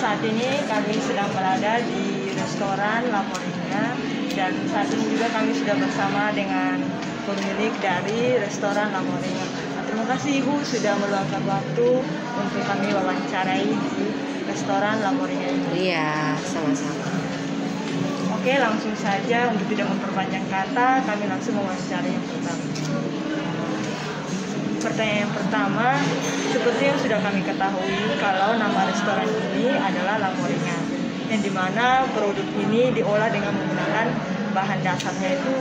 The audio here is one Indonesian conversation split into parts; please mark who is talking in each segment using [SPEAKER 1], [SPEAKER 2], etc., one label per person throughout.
[SPEAKER 1] saat ini kami sedang berada di restoran La Moringa, dan saat ini juga kami sudah bersama dengan pemilik dari restoran La Moringa. Terima kasih Ibu sudah meluangkan waktu untuk kami wawancarai di restoran La Moringa ini.
[SPEAKER 2] Iya, sama-sama.
[SPEAKER 1] Oke, langsung saja untuk tidak memperpanjang kata, kami langsung mewawancarai yang pertama. Pertanyaan yang pertama, seperti yang sudah kami ketahui kalau nama restoran ini adalah La Moringa, yang dimana produk ini diolah dengan menggunakan bahan dasarnya itu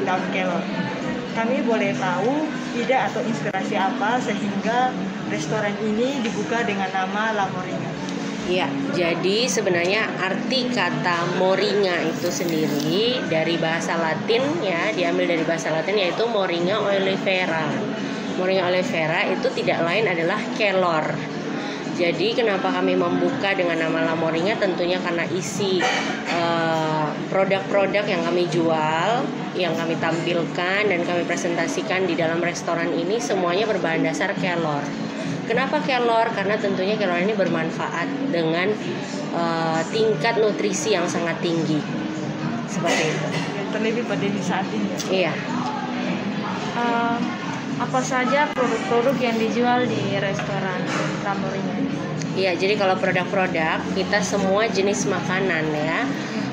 [SPEAKER 1] daun kelor. Kami boleh tahu ide atau inspirasi apa sehingga restoran ini dibuka dengan nama La Moringa?
[SPEAKER 2] Iya, jadi sebenarnya arti kata moringa itu sendiri dari bahasa Latin ya, diambil dari bahasa Latin yaitu Moringa oleifera. Moringa oleifera itu tidak lain adalah kelor. Jadi kenapa kami membuka dengan nama La Moringa? Tentunya karena isi produk-produk yang kami jual, yang kami tampilkan dan kami presentasikan di dalam restoran ini semuanya berbahan dasar kelor. Kenapa kelor? Karena tentunya kelor ini bermanfaat dengan tingkat nutrisi yang sangat tinggi. Seperti itu.
[SPEAKER 1] Terlebih pada di saat ini.
[SPEAKER 2] Iya.
[SPEAKER 1] Apa saja produk-produk yang dijual di restoran La Moringa?
[SPEAKER 2] Iya, jadi kalau produk-produk kita semua jenis makanan ya,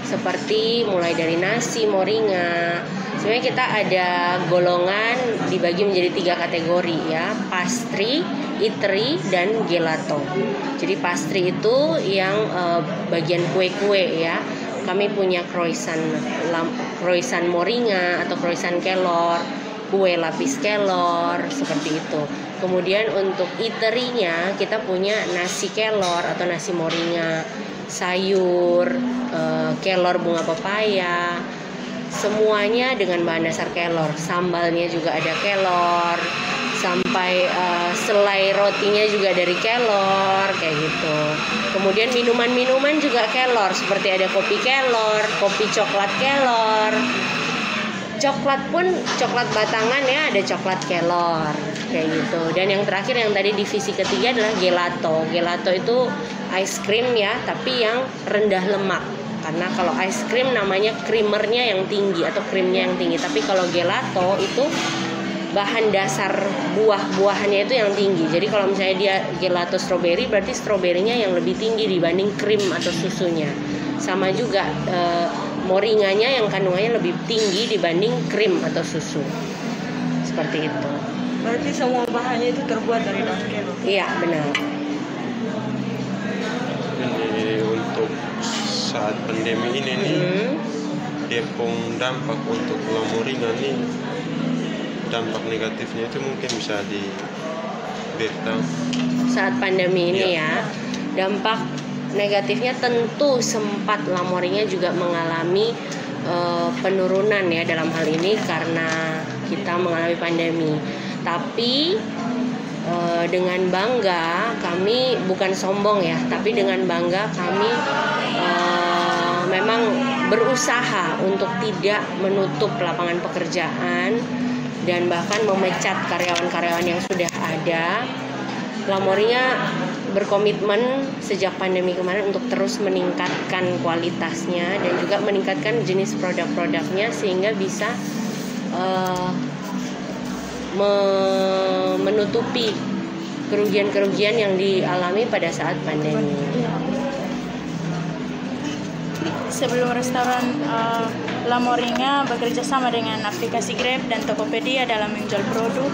[SPEAKER 2] seperti mulai dari nasi moringa. Sebenarnya kita ada golongan dibagi menjadi 3 kategori ya, pastry, eatery, dan gelato. Jadi pastry itu yang bagian kue-kue ya. Kami punya croissant moringa atau croissant kelor, kue lapis kelor, seperti itu. Kemudian untuk eatery-nya kita punya nasi kelor atau nasi moringa, sayur, kelor bunga pepaya, semuanya dengan bahan dasar kelor. Sambalnya juga ada kelor, sampai selai rotinya juga dari kelor, kayak gitu. Kemudian minuman-minuman juga kelor, seperti ada kopi kelor, kopi coklat kelor. Coklat pun coklat batangan ya, ada coklat kelor kayak gitu. Dan yang terakhir yang tadi divisi ketiga adalah gelato. Gelato itu ice cream ya, tapi yang rendah lemak. Karena kalau ice cream namanya creamernya yang tinggi atau krimnya yang tinggi. Tapi kalau gelato itu bahan dasar buah-buahannya itu yang tinggi. Jadi kalau misalnya dia gelato strawberry, berarti stroberinya yang lebih tinggi dibanding krim atau susunya. Sama juga moringanya yang kandungannya lebih tinggi dibanding krim atau susu. Seperti itu.
[SPEAKER 1] Berarti semua bahannya itu terbuat dari daun kelor?
[SPEAKER 2] Iya, benar.
[SPEAKER 3] Jadi untuk saat pandemi ini nih, Depok dampak untuk La Moringa nih, dampak negatifnya itu mungkin bisa diberitahu.
[SPEAKER 2] Saat pandemi ini ya, dampak negatifnya tentu sempat La Moringa juga mengalami penurunan ya dalam hal ini karena kita mengalami pandemi. Tapi dengan bangga kami, bukan sombong ya, tapi dengan bangga kami memang berusaha untuk tidak menutup lapangan pekerjaan dan bahkan memecat karyawan-karyawan yang sudah ada. La Moringa berkomitmen sejak pandemi kemarin untuk terus meningkatkan kualitasnya dan juga meningkatkan jenis produk-produknya sehingga bisa menutupi kerugian-kerugian yang dialami pada saat pandemi.
[SPEAKER 4] Sebelum restoran La Moringa bekerja sama dengan aplikasi Grab dan Tokopedia dalam menjual produk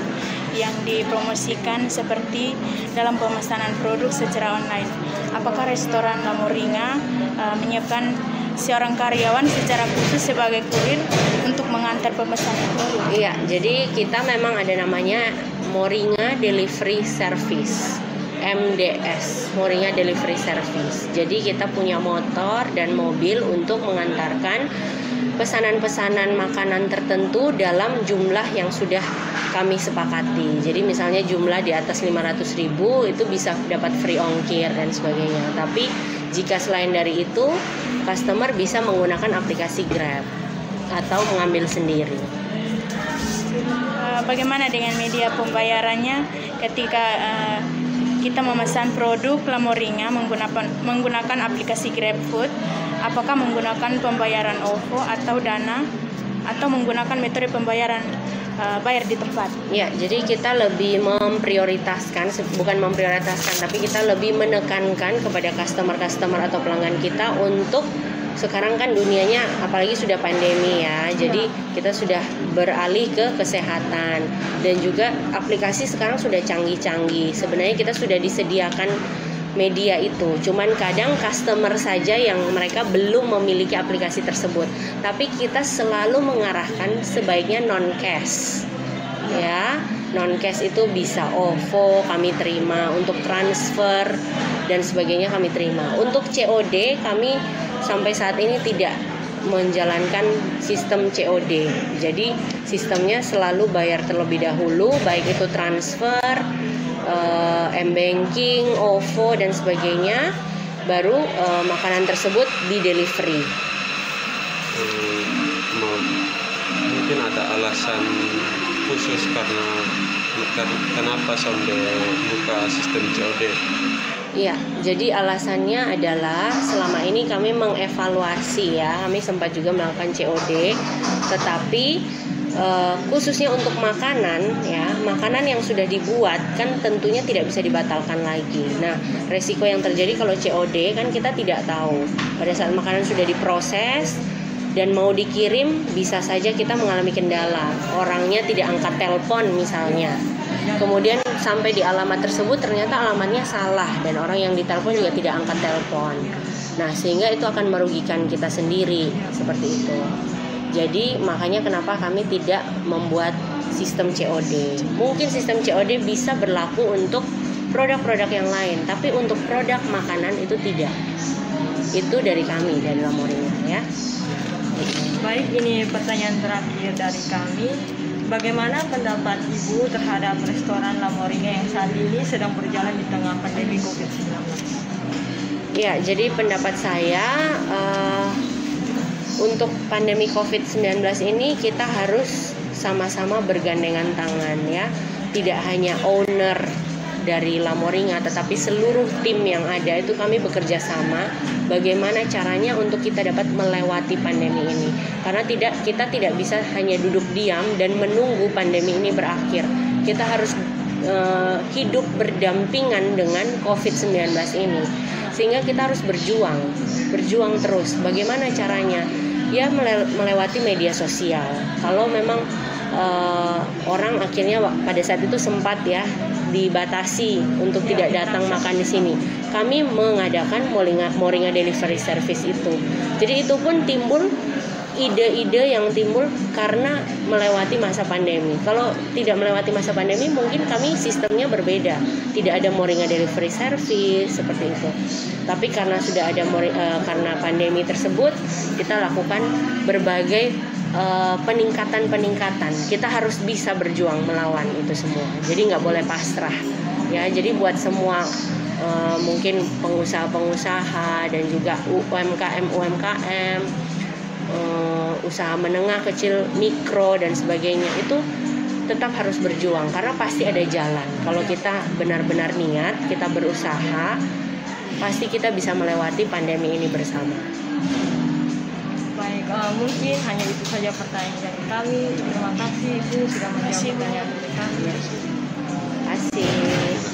[SPEAKER 4] yang dipromosikan seperti dalam pemesanan produk secara online. Apakah restoran La Moringa menyiapkan seorang karyawan secara khusus sebagai kurir untuk mengantar pemesanan produk?
[SPEAKER 2] Iya, jadi kita memang ada namanya Moringa Delivery Service, MDS, Moringa Delivery Service. Jadi kita punya motor dan mobil untuk mengantarkan pesanan-pesanan makanan tertentu dalam jumlah yang sudah kami sepakati. Jadi misalnya jumlah di atas 500.000 itu bisa dapat free ongkir dan sebagainya. Tapi jika selain dari itu, customer bisa menggunakan aplikasi Grab atau mengambil sendiri.
[SPEAKER 4] Bagaimana dengan media pembayarannya ketika kita memesan produk Lamoringa menggunakan aplikasi GrabFood, apakah menggunakan pembayaran OVO atau Dana, atau menggunakan metode pembayaran bayar di tempat.
[SPEAKER 2] Ya, jadi kita lebih memprioritaskan, bukan memprioritaskan, tapi kita lebih menekankan kepada customer atau pelanggan kita untuk, sekarang kan dunianya apalagi sudah pandemi ya, jadi kita sudah beralih ke kesehatan, dan juga aplikasi sekarang sudah canggih-canggih. Sebenarnya kita sudah disediakan media itu, cuman kadang customer saja yang mereka belum memiliki aplikasi tersebut. Tapi kita selalu mengarahkan sebaiknya non cash ya. Non cash itu bisa OVO kami terima, untuk transfer dan sebagainya kami terima. Untuk COD kami sampai saat ini tidak menjalankan sistem COD. Jadi sistemnya selalu bayar terlebih dahulu, baik itu transfer, m-banking, OVO dan sebagainya, baru makanan tersebut di delivery.
[SPEAKER 3] Mungkin ada alasan khusus karena kenapa sampai buka sistem COD?
[SPEAKER 2] Iya, jadi alasannya adalah selama ini kami mengevaluasi ya, kami sempat juga melakukan COD, tetapi khususnya untuk makanan ya, makanan yang sudah dibuat kan tentunya tidak bisa dibatalkan lagi. Nah, resiko yang terjadi kalau COD kan kita tidak tahu pada saat makanan sudah diproses dan mau dikirim, bisa saja kita mengalami kendala, orangnya tidak angkat telepon misalnya, kemudian sampai di alamat tersebut ternyata alamatnya salah dan orang yang ditelepon juga tidak angkat telepon. Nah, sehingga itu akan merugikan kita sendiri, seperti itu. Jadi makanya kenapa kami tidak membuat sistem COD. Mungkin sistem COD bisa berlaku untuk produk-produk yang lain, tapi untuk produk makanan itu tidak. Itu dari kami, dari Lamoringa ya.
[SPEAKER 1] Baik, ini pertanyaan terakhir dari kami. Bagaimana pendapat Ibu terhadap restoran Lamoringa yang saat ini sedang berjalan di tengah pandemi COVID-19?
[SPEAKER 2] Ya, jadi pendapat saya untuk pandemi COVID-19 ini kita harus sama-sama bergandengan tangan ya. Tidak hanya owner dari Lamoringa, tetapi seluruh tim yang ada itu kami bekerja sama bagaimana caranya untuk kita dapat melewati pandemi ini. Karena kita tidak bisa hanya duduk diam dan menunggu pandemi ini berakhir. Kita harus hidup berdampingan dengan COVID-19 ini. Sehingga kita harus berjuang terus. Bagaimana caranya? Ya melewati media sosial. Kalau memang orang akhirnya pada saat itu sempat ya dibatasi untuk tidak datang makan di sini, kami mengadakan Moringa Delivery Service itu. Jadi itu pun timbul ide-ide yang timbul karena melewati masa pandemi. Kalau tidak melewati masa pandemi, mungkin kami sistemnya berbeda, tidak ada Moringa Delivery Service seperti itu. Tapi karena sudah ada karena pandemi tersebut, kita lakukan berbagai peningkatan. Kita harus bisa berjuang melawan itu semua. Jadi nggak boleh pasrah ya. Jadi buat semua mungkin pengusaha-pengusaha dan juga UMKM, usaha menengah, kecil, mikro dan sebagainya, itu tetap harus berjuang karena pasti ada jalan. Kalau kita benar-benar niat, kita berusaha, pasti kita bisa melewati pandemi ini bersama.
[SPEAKER 1] Baik, mungkin hanya itu saja pertanyaan dari kami. Terima kasih Ibu sudah menjawab pertanyaan dari kami.
[SPEAKER 2] Terima kasih.